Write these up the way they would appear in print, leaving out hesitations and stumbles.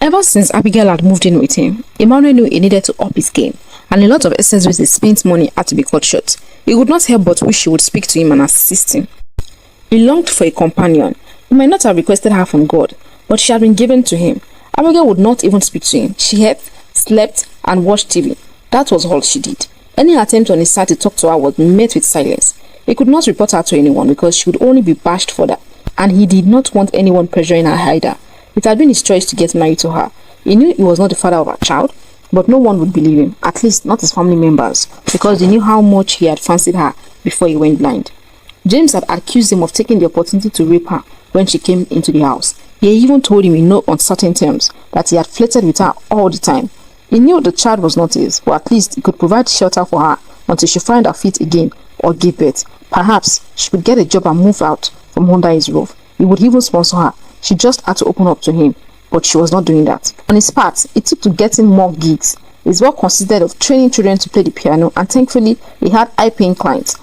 Ever since Abigail had moved in with him, Emmanuel knew he needed to up his game, and a lot of accessories he spent money had to be cut short. He could not help but wish she would speak to him and assist him. He longed for a companion. He might not have requested her from God, but she had been given to him. Abigail would not even speak to him. She ate, slept, and watched TV. That was all she did. Any attempt on his side to talk to her was met with silence. He could not report her to anyone because she would only be bashed further, and he did not want anyone pressuring her either. It had been his choice to get married to her. He knew he was not the father of her child, but no one would believe him, at least not his family members, because they knew how much he had fancied her before he went blind. James had accused him of taking the opportunity to rape her when she came into the house. He even told him in no uncertain terms that he had flirted with her all the time. He knew the child was not his, but at least he could provide shelter for her until she found her feet again or gave birth. Perhaps she could get a job and move out from under his roof. He would even sponsor her. She just had to open up to him, but she was not doing that. On his part, it took to getting more gigs. His work consisted of training children to play the piano, and thankfully, he had high-paying clients.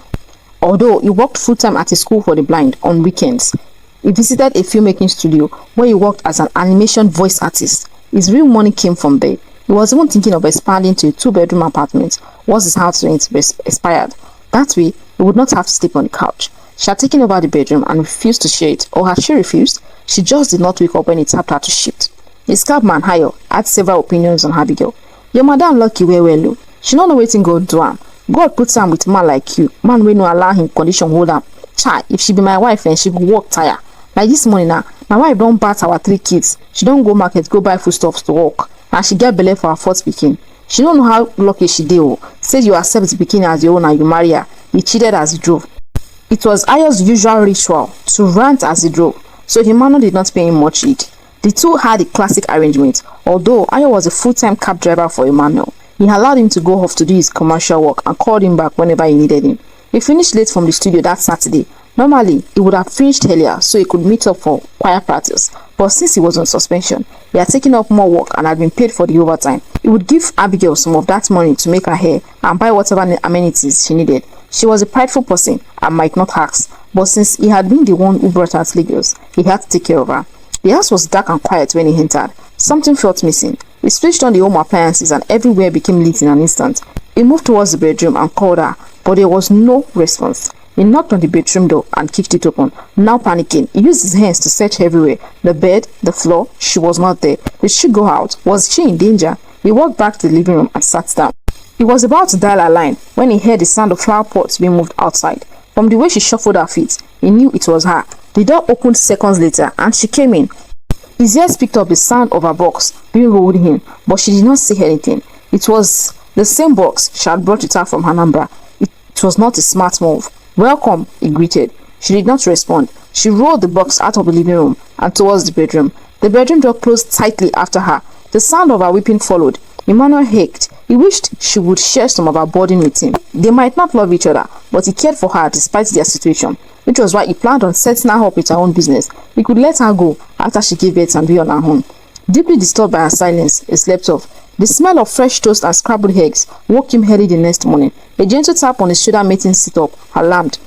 Although he worked full-time at a school for the blind on weekends, he visited a filmmaking studio where he worked as an animation voice artist. His real money came from there. He was even thinking of expanding to a 2-bedroom apartment once his house rent expired. That way, he would not have to sleep on the couch. She had taken over the bedroom and refused to share it, or had she refused? She just did not wake up when he tapped her to shift. His cabman, Hayo, had several opinions on Abigail. Your madam lucky well. She don't know wetin God do am. God puts am with man like you, man wey no allow him condition hold am. Chai, if she be my wife, then she go work tire. Like this morning now, my wife don't bat our 3 kids. She don't go market, go buy foodstuffs to work, and she get belle for her 4th pikin. She don't know how lucky she dey. Says you accept the pikin as your own and you marry her. He cheated as he drove. It was Ayo's usual ritual to rant as he drove, so Emmanuel did not pay him much heed. The two had a classic arrangement. Although Ayo was a full-time cab driver for Emmanuel, he allowed him to go off to do his commercial work and called him back whenever he needed him. He finished late from the studio that Saturday. Normally, he would have finished earlier so he could meet up for choir practice, but since he was on suspension, he had taken up more work and had been paid for the overtime. He would give Abigail some of that money to make her hair and buy whatever amenities she needed. She was a prideful person and might not ask, but since he had been the one who brought her to Lagos, he had to take care of her. The house was dark and quiet when he entered. Something felt missing. He switched on the home appliances and everywhere became lit in an instant. He moved towards the bedroom and called her, but there was no response. He knocked on the bedroom door and kicked it open. Now panicking, he used his hands to search everywhere. The bed, the floor, she was not there. Did she go out? Was she in danger? He walked back to the living room and sat down. He was about to dial her line when he heard the sound of flower pots being moved outside. From the way she shuffled her feet, he knew it was her. The door opened seconds later and she came in. His ears picked up the sound of her box being rolled in, but she did not see anything. It was the same box she had brought with her from Anambra. It was not a smart move. Welcome, he greeted. She did not respond. She rolled the box out of the living room and towards the bedroom. The bedroom door closed tightly after her. The sound of her weeping followed. Emmanuel ached. He wished she would share some of her burden with him. They might not love each other, but he cared for her despite their situation, which was why he planned on setting her up with her own business. He could let her go after she gave birth and be on her own. Deeply disturbed by her silence, he slept off. The smell of fresh toast and scrambled eggs woke him early the next morning. A gentle tap on his shoulder made him sit up, alarmed.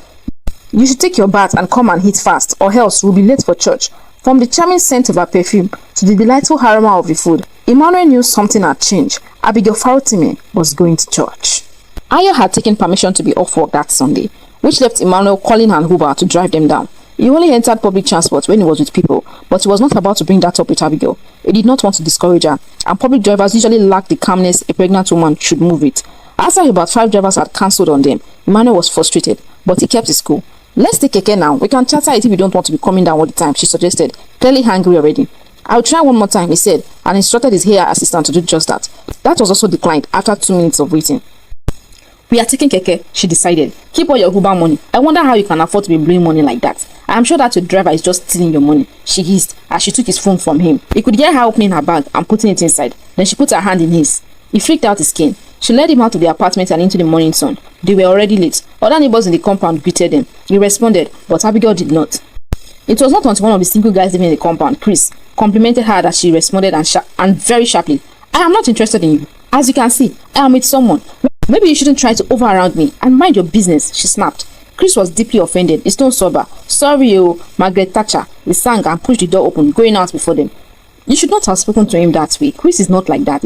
You should take your bath and come and eat fast, or else we'll be late for church. From the charming scent of her perfume to the delightful aroma of the food, Emmanuel knew something had changed. Abigail Farotimi was going to church. Ayo had taken permission to be off work that Sunday, which left Emmanuel calling an Uber to drive them down. He only entered public transport when he was with people, but he was not about to bring that up with Abigail. He did not want to discourage her, and public drivers usually lack the calmness a pregnant woman should move with. After about 5 drivers had cancelled on them, Emmanuel was frustrated, but he kept his cool. Let's take Keke now. We can charter it if you don't want to be coming down all the time, she suggested, clearly angry already. I'll try one more time, he said, and instructed his hair assistant to do just that. That was also declined after 2 minutes of waiting. We are taking Keke, she decided. Keep all your Uber money. I wonder how you can afford to be blowing money like that. I am sure that your driver is just stealing your money, she hissed as she took his phone from him. He could hear her opening her bag and putting it inside. Then she put her hand in his. He freaked out his skin. She led him out of the apartment and into the morning sun. They were already late. Other neighbors in the compound greeted him. He responded, but Abigail did not. It was not until one of the single guys living in the compound, Chris, complimented her that she responded and very sharply, I am not interested in you. As you can see, I am with someone. Maybe you shouldn't try to over around me and mind your business, she snapped. Chris was deeply offended. His tone sober. Sorry, Margaret Thatcher. He sang and pushed the door open, going out before them. You should not have spoken to him that way. Chris is not like that.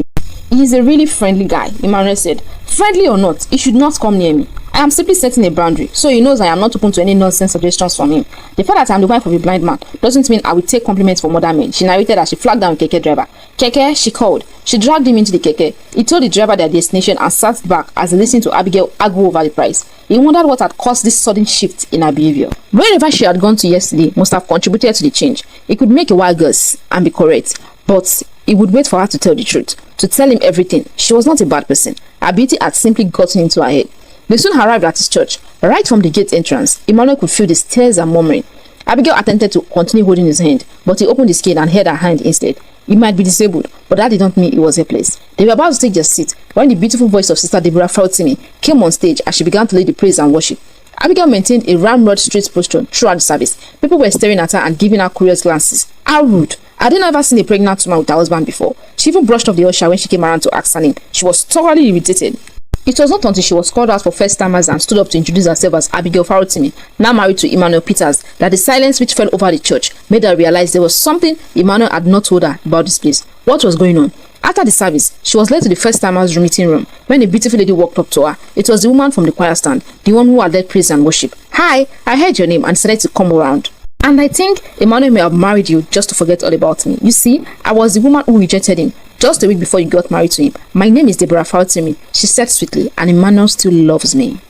He is a really friendly guy, Emmanuel said. Friendly or not, he should not come near me. I am simply setting a boundary, so he knows I am not open to any nonsense suggestions from him. The fact that I am the wife of a blind man doesn't mean I will take compliments from other men, she narrated as she flagged down Keke driver. Keke, she called. She dragged him into the Keke. He told the driver their destination and sat back as he listened to Abigail argue over the price. He wondered what had caused this sudden shift in her behavior. Wherever she had gone to yesterday must have contributed to the change. He could make a wild guess and be correct, but he would wait for her to tell the truth, to tell him everything. She was not a bad person. Her beauty had simply gotten into her head. They soon arrived at his church. Right from the gate entrance, Emmanuel could feel the stares and murmuring. Abigail attempted to continue holding his hand, but he opened his cane and held her hand instead. He might be disabled, but that did not mean he was helpless. They were about to take their seat when the beautiful voice of Sister Deborah Fautimi came on stage as she began to lead the praise and worship. Abigail maintained a ramrod straight posture throughout the service. People were staring at her and giving her curious glances. How rude! I didn't ever seen a pregnant woman with her husband before. She even brushed off the usher when she came around to ask her name. She was thoroughly irritated. It was not until she was called out for first-timers and stood up to introduce herself as Abigail Fautimi, now married to Emmanuel Peters, that the silence which fell over the church made her realize there was something Emmanuel had not told her about this place. What was going on? After the service, she was led to the first-timers meeting room when a beautiful lady walked up to her. It was the woman from the choir stand, the one who had led praise and worship. Hi, I heard your name and decided to come around. And I think Emmanuel may have married you just to forget all about me. You see, I was the woman who rejected him just a week before you got married to him. My name is Deborah Fautimi, she said sweetly, and Emmanuel still loves me.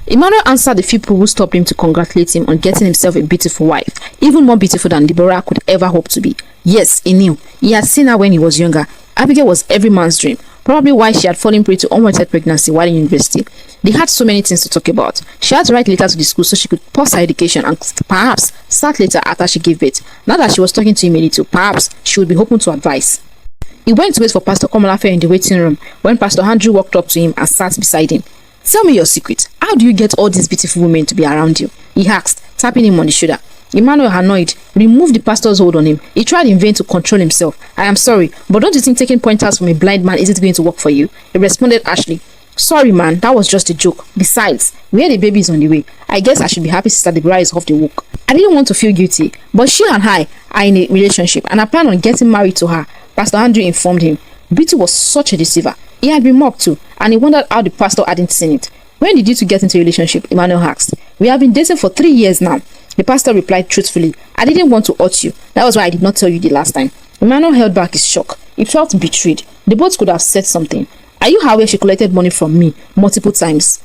Emmanuel answered the few people who stopped him to congratulate him on getting himself a beautiful wife, even more beautiful than Deborah could ever hope to be. Yes, he knew. He had seen her when he was younger. Abigail was every man's dream, probably why she had fallen prey to unwanted pregnancy while in university. They had so many things to talk about. She had to write letters to the school so she could pause her education and perhaps start later after she gave birth. Now that she was talking to him a little, perhaps she would be open to advice. He went to wait for Pastor Komolafe in the waiting room when Pastor Andrew walked up to him and sat beside him. Tell me your secret. How do you get all these beautiful women to be around you? He asked, tapping him on the shoulder. Emmanuel, annoyed, removed the pastor's hold on him. He tried in vain to control himself. I am sorry, but don't you think taking pointers from a blind man isn't going to work for you? He responded harshly. Sorry, man, that was just a joke. Besides, we had a baby is on the way. I guess I should be happy Sister Deborah is off the hook. I didn't want to feel guilty, but she and I are in a relationship and I plan on getting married to her. Pastor Andrew informed him. Beauty was such a deceiver. He had been mocked too, and he wondered how the pastor hadn't seen it. When did you two get into a relationship? Emmanuel asked. We have been dating for 3 years now. The pastor replied truthfully. I didn't want to hurt you. That was why I did not tell you the last time. Emmanuel held back his shock. He felt betrayed. They both could have said something. Are you aware she collected money from me multiple times?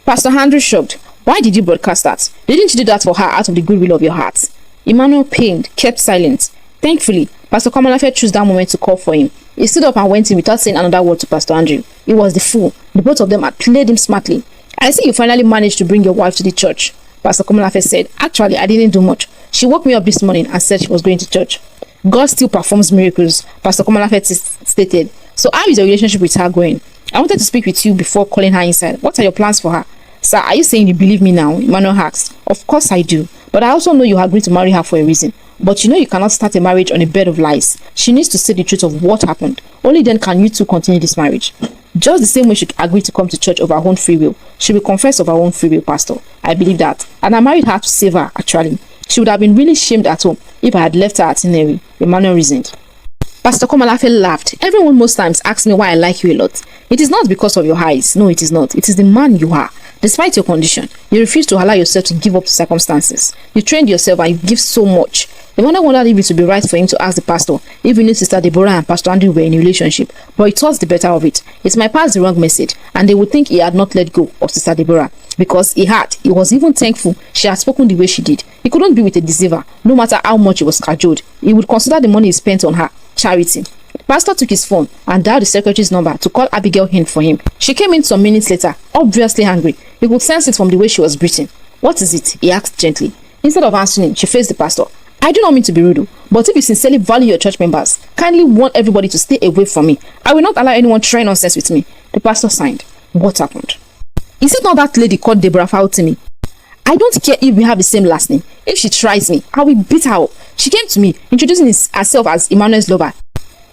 Pastor Andrew shrugged. Why did you broadcast that? Didn't you do that for her out of the goodwill of your heart? Emmanuel, pained, kept silent. Thankfully, Pastor Komolafe chose that moment to call for him. He stood up and went in without saying another word to Pastor Andrew. He was the fool. The both of them had played him smartly. I see you finally managed to bring your wife to the church, Pastor Komolafe said. Actually, I didn't do much. She woke me up this morning and said she was going to church. God still performs miracles, Pastor Komolafe stated. So how is your relationship with her going? I wanted to speak with you before calling her inside. What are your plans for her? Sir, are you saying you believe me now? Emmanuel asked. Of course I do. But I also know you agreed to marry her for a reason. But you know you cannot start a marriage on a bed of lies. She needs to say the truth of what happened. Only then can you two continue this marriage. Just the same way she agreed to come to church of her own free will. She will confess of her own free will, Pastor. I believe that. And I married her to save her, actually. She would have been really shamed at home if I had left her at Tineri. Emmanuel reasoned. Pastor Komolafe laughed. Everyone most times asks me why I like you a lot. It is not because of your eyes. No, it is not. It is the man you are. Despite your condition, you refuse to allow yourself to give up to circumstances. You trained yourself and you give so much. Emmanuel wondered if it would be right for him to ask the pastor if he knew Sister Deborah and Pastor Andrew were in a relationship, but he thought the better of it. It might pass the wrong message, and they would think he had not let go of Sister Deborah. Because he had. He was even thankful she had spoken the way she did. He couldn't be with a deceiver, no matter how much he was cajoled. He would consider the money he spent on her charity. The pastor took his phone and dialed the secretary's number to call Abigail in for him. She came in some minutes later, obviously angry. He could sense it from the way she was breathing. What is it? He asked gently. Instead of answering him, she faced the pastor. I do not mean to be rude, but if you sincerely value your church members, kindly warn everybody to stay away from me. I will not allow anyone trying nonsense with me. The pastor signed. What happened? Is it not that lady called Deborah Fautimi? I don't care if we have the same last name. If she tries me, I will beat her up. She came to me, introducing herself as Emmanuel's lover.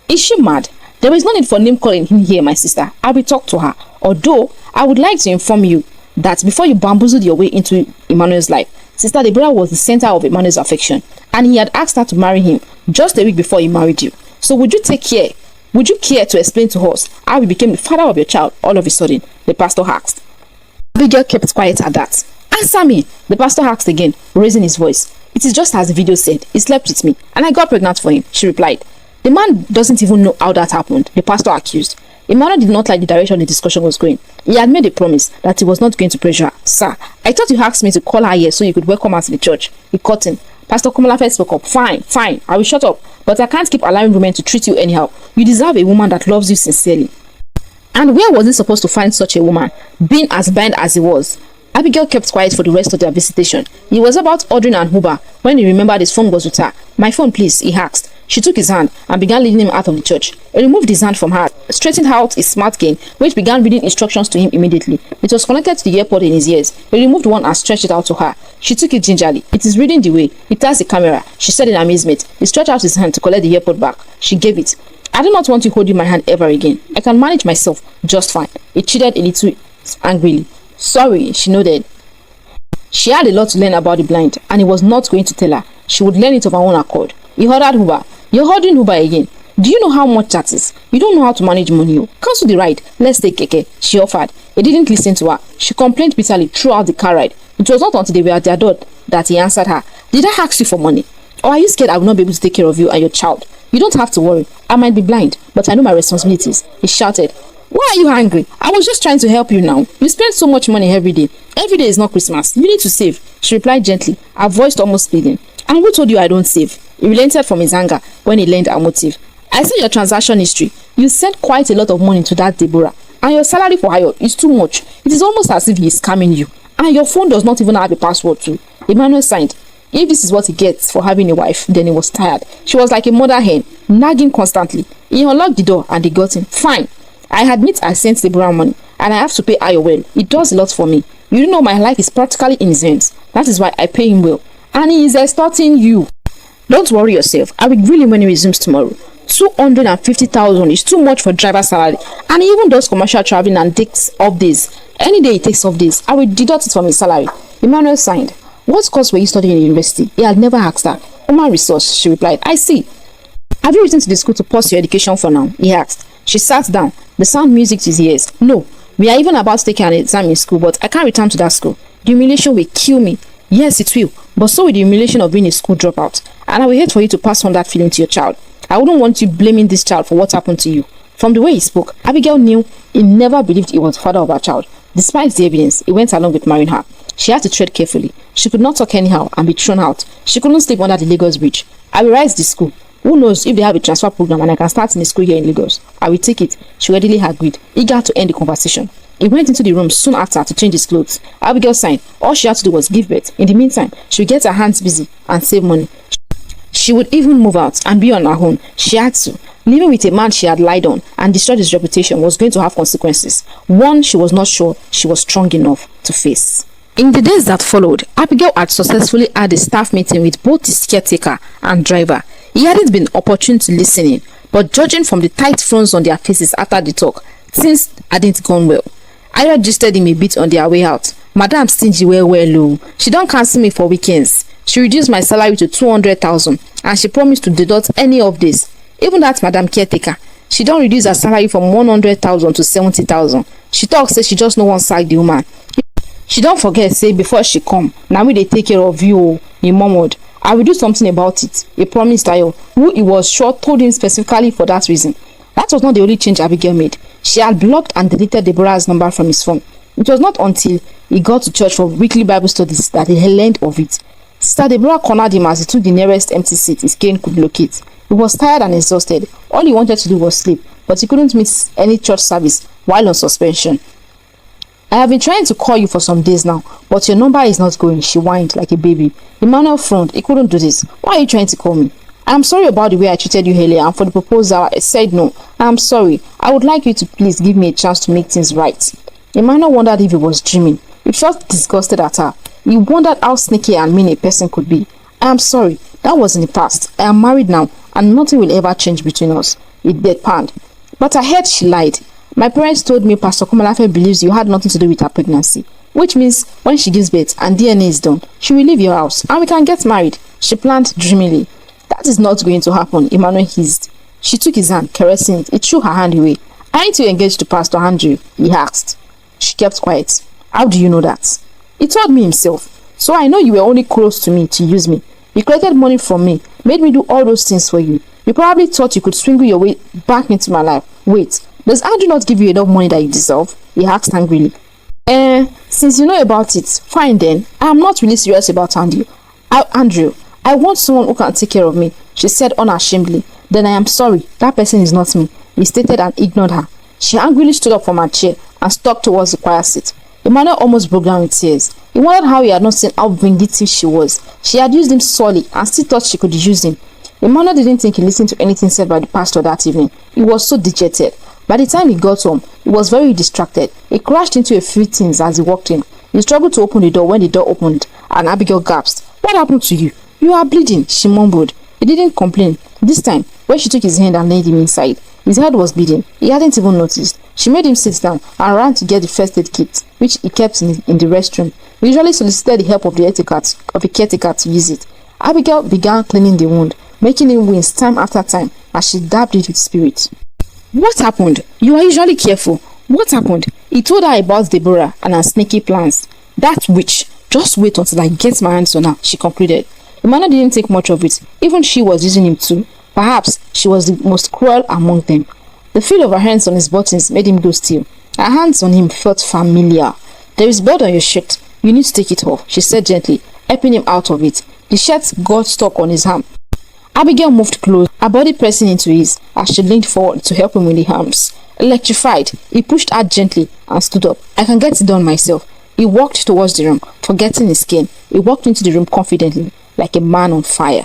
Is she mad? There is no need for name calling in here, my sister. I will talk to her. Although, I would like to inform you that before you bamboozled your way into Emmanuel's life, Sister Deborah was the center of Emmanuel's affection, and he had asked her to marry him just a week before he married you. So would you care to explain to us how he became the father of your child all of a sudden? The pastor asked. Abigail kept quiet at that. Answer me, the pastor asked again, raising his voice. It is just as the video said. He slept with me and I got pregnant for him, she replied. The man doesn't even know how that happened, the pastor accused. Emmanuel did not like the direction the discussion was going. He had made a promise that he was not going to pressure her. Sir, I thought you asked me to call her here so you could welcome her to the church. He cut in. Pastor Komolafe spoke up. Fine, I will shut up. But I can't keep allowing women to treat you anyhow. You deserve a woman that loves you sincerely. And where was he supposed to find such a woman, being as blind as he was? Abigail kept quiet for the rest of their visitation. He was about ordering an Uber when he remembered his phone was with her. My phone, please, he asked. She took his hand and began leading him out of the church. He removed his hand from her, straightened out his smart cane, which began reading instructions to him immediately. It was connected to the earpod in his ears. He removed one and stretched it out to her. She took it gingerly. It is reading the way. It has the camera, she said in amazement. He stretched out his hand to collect the earpod back. She gave it. I do not want you holding my hand ever again. I can manage myself just fine. He chided a little angrily. Sorry, she nodded. She had a lot to learn about the blind, and he was not going to tell her. She would learn it of her own accord. He ordered Uber. You're ordering Uber again. Do you know how much that is? You don't know how to manage money. Cancel the ride. Let's take Keke, she offered. He didn't listen to her. She complained bitterly throughout the car ride. It was not until they were at their door that he answered her. Did I ask you for money? Or are you scared I will not be able to take care of you and your child? You don't have to worry. I might be blind, but I know my responsibilities, he shouted. Why are you angry? I was just trying to help you now. You spend so much money every day. Every day is not Christmas. You need to save, she replied gently, her voice almost pleading. And who told you I don't save? He relented from his anger when he learned her motive. I saw your transaction history. You sent quite a lot of money to that Deborah. And your salary for hire is too much. It is almost as if he is scamming you. And your phone does not even have a password too. Emmanuel signed. If this is what he gets for having a wife, then he was tired. She was like a mother hen, nagging constantly. He unlocked the door and they got in. Fine. I admit I sent Deborah money and I have to pay her well. It does a lot for me. You know my life is practically in his hands. That is why I pay him well. And he is extorting you. Don't worry yourself. I will grill him when he resumes tomorrow. 250,000 is too much for driver's salary. And he even does commercial traveling and takes off days. Any day he takes off days, I will deduct it from his salary. Emmanuel signed. What course were you studying in university? He had never asked her. Human resource, she replied. I see. Have you written to the school to pause your education for now? He asked. She sat down. The sound music to his ears. No. We are even about to take an exam in school, but I can't return to that school. The humiliation will kill me. Yes, it will. But so will the humiliation of being a school dropout. And I will hate for you to pass on that feeling to your child. I wouldn't want you blaming this child for what happened to you. From the way he spoke, Abigail knew he never believed he was the father of her child. Despite the evidence, he went along with marrying her. She had to tread carefully. She could not talk anyhow and be thrown out. She couldn't sleep under the Lagos bridge. I will rise the school. Who knows if they have a transfer program and I can start in a school here in Lagos. I will take it. She readily agreed, eager to end the conversation. He went into the room soon after to change his clothes. Abigail signed. All she had to do was give birth. In the meantime, she would get her hands busy and save money. She would even move out and be on her own. She had to. Living with a man she had lied on and destroyed his reputation was going to have consequences. One she was not sure she was strong enough to face. In the days that followed, Abigail had successfully had a staff meeting with both his caretaker and driver. He hadn't been opportune to listen in, but judging from the tight frowns on their faces after the talk, things hadn't gone well. I registered him a bit on their way out. Madam stingy well oh. She don't cancel me for weekends. She reduced my salary to 200,000 and she promised to deduct any of this. Even that Madam caretaker, she don't reduce her salary from 100,000 to 70,000. She talks say she just no one side the woman. She don't forget say before she come, now we they take care of you, he murmured. I will do something about it. He promised Tayo, who he was sure told him specifically for that reason. That was not the only change Abigail made. She had blocked and deleted Deborah's number from his phone. It was not until he got to church for weekly Bible studies that he learned of it. Sister Deborah cornered him as he took the nearest empty seat his cane could locate. He was tired and exhausted. All he wanted to do was sleep, but he couldn't miss any church service while on suspension. I have been trying to call you for some days now, but your number is not going, she whined like a baby. Emmanuel frowned. He couldn't do this. Why are you trying to call me? I'm sorry about the way I treated you earlier and for the proposal. I said no. I'm sorry. I would like you to please give me a chance to make things right. Emmanuel wondered if he was dreaming. He felt disgusted at her. He wondered how sneaky and mean a person could be. I am sorry. That was in the past. I am married now and nothing will ever change between us. He deadpanned. But I heard she lied. My parents told me Pastor Komolafe believes you had nothing to do with her pregnancy. Which means when she gives birth and DNA is done, she will leave your house and we can get married. She planned dreamily. That is not going to happen, Emmanuel hissed. She took his hand, caressing it. He threw her hand away. Aren't you engaged to Pastor Andrew? He asked. She kept quiet. How do you know that? He told me himself. So I know you were only close to me to use me. You collected money from me, made me do all those things for you. You probably thought you could swingle your way back into my life. Wait, does Andrew not give you enough money that you deserve? He asked angrily. Since you know about it, fine then. I am not really serious about Andrew. I want someone who can take care of me, she said unashamedly. Then I am sorry, that person is not me, he stated and ignored her. She angrily stood up from her chair and stalked towards the choir seat. Emmanuel almost broke down with tears. He wondered how he had not seen how vindictive she was. She had used him sorely and still thought she could use him. Emmanuel didn't think he listened to anything said by the pastor that evening. He was so dejected. By the time he got home, he was very distracted. He crashed into a few things as he walked in. He struggled to open the door when the door opened, and Abigail gasped. What happened to you? You are bleeding, she mumbled. He didn't complain. This time, when she took his hand and laid him inside, his head was bleeding. He hadn't even noticed. She made him sit down and ran to get the first aid kit, which he kept in the restroom. He usually solicited the help of a caretaker to use it. Abigail began cleaning the wound, making him wince time after time as she dabbed it with spirit. What happened? You are usually careful. What happened? He told her about Deborah and her sneaky plans. That witch. Just wait until I get my hands on her, she concluded. Emmanuel didn't think much of it. Even she was using him too. Perhaps she was the most cruel among them. The feel of her hands on his buttons made him go still. Her hands on him felt familiar. There is blood on your shirt. You need to take it off, she said gently, helping him out of it. The shirt got stuck on his arm. Abigail moved close, her body pressing into his as she leaned forward to help him with the arms. Electrified, he pushed her gently and stood up. I can get it done myself. He walked towards the room, forgetting his skin. He walked into the room confidently, like a man on fire.